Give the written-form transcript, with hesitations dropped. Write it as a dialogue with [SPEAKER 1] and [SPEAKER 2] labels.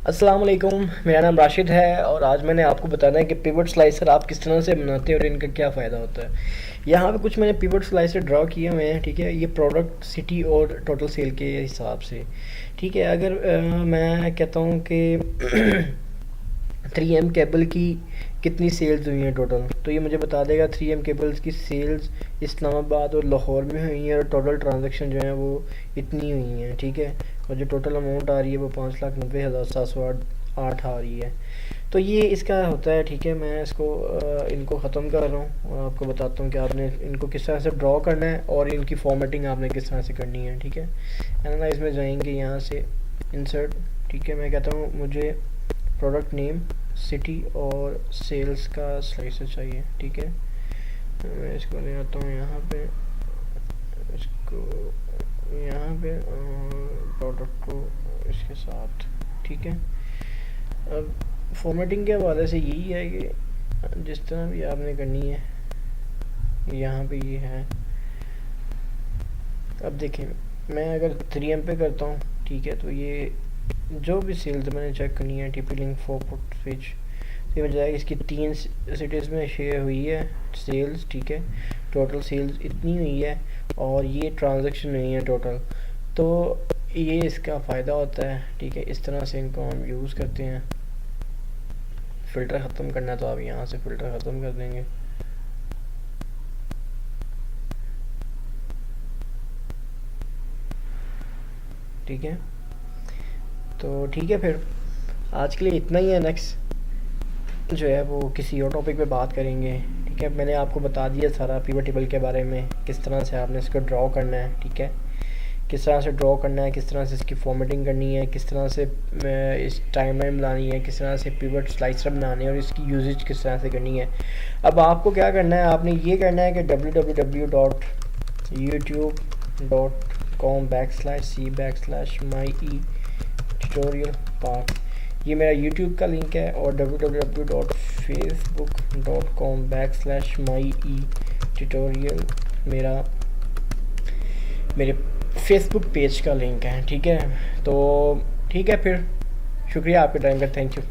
[SPEAKER 1] अस्सलाम वालेकुम। मेरा नाम राशिद है और आज मैंने आपको बताना है कि पिवट स्लाइसर आप किस तरह से बनाते हैं और इनका क्या फ़ायदा होता है। यहाँ पे कुछ मैंने पिवट स्लाइसर ड्रॉ किए हुए हैं, ठीक है। ये प्रोडक्ट सिटी और टोटल सेल के हिसाब से, ठीक है। अगर मैं कहता हूँ कि 3M केबल की कितनी सेल्स हुई हैं टोटल, तो ये मुझे बता देगा 3M केबल्स की सेल्स इस्लामाबाद और लाहौर में हुई हैं और टोटल ट्रांजैक्शन जो है वो इतनी हुई हैं, ठीक है। और जो टोटल अमाउंट आ रही है वो 5,90,708 आ रही है। तो ये इसका होता है, ठीक है। मैं इसको इनको ख़त्म कर रहा हूँ और आपको बताता हूँ कि आपने इनको किस तरह से ड्रॉ करना है और इनकी फॉर्मेटिंग आपने किस तरह से करनी है, ठीक है। एनालाइज में जाएंगे, यहाँ से इंसर्ट, ठीक है। मैं कहता हूँ मुझे प्रोडक्ट नेम, सिटी और सेल्स का स्लाइसर चाहिए, ठीक है। मैं इसको ले आता हूँ यहाँ पे, इसको यहाँ पे और प्रोडक्ट को इसके साथ, ठीक है। अब फॉर्मेटिंग के हवाले से यही है कि जिस तरह भी आपने करनी है, यहाँ पे ये है। अब देखें, मैं अगर 3M पे करता हूँ, ठीक है, तो ये जो भी सेल्स मैंने चेक करनी है, टीपी लिंक फोरपुट स्विच, तो ये मुझे जाएगा इसकी 3 सिटीज़ में शेयर हुई है सेल्स, ठीक है। टोटल सेल्स इतनी हुई है और ये ट्रांजैक्शन हुई है टोटल। तो ये इसका फ़ायदा होता है, ठीक है। इस तरह से इनको हम यूज़ करते हैं। फ़िल्टर ख़त्म करना है तो आप यहाँ से फ़िल्टर ख़त्म कर देंगे, ठीक है। तो ठीक है, फिर आज के लिए इतना ही है। नेक्स्ट जो है वो किसी और टॉपिक पे बात करेंगे, ठीक है। मैंने आपको बता दिया सारा पिवट टेबल के बारे में, किस तरह से आपने इसको ड्रॉ करना है, ठीक है। किस तरह से ड्रॉ करना है, किस तरह से इसकी फॉर्मेटिंग करनी है, किस तरह से इस टाइमलाइन बनानी है, किस तरह से पिवट स्लाइसर बनाने हैं और इसकी यूजेज किस तरह से करनी है। अब आपको क्या करना है, आपने ये करना है कि www.youtube.com/c/my ट्यूटोरियल पार्ट, ये मेरा यूट्यूब का लिंक है। और www.facebook.com/my ट्यूटोरियल मेरे फेसबुक पेज का लिंक है, ठीक है। तो ठीक है, फिर शुक्रिया आपके टाइम का, थैंक यू।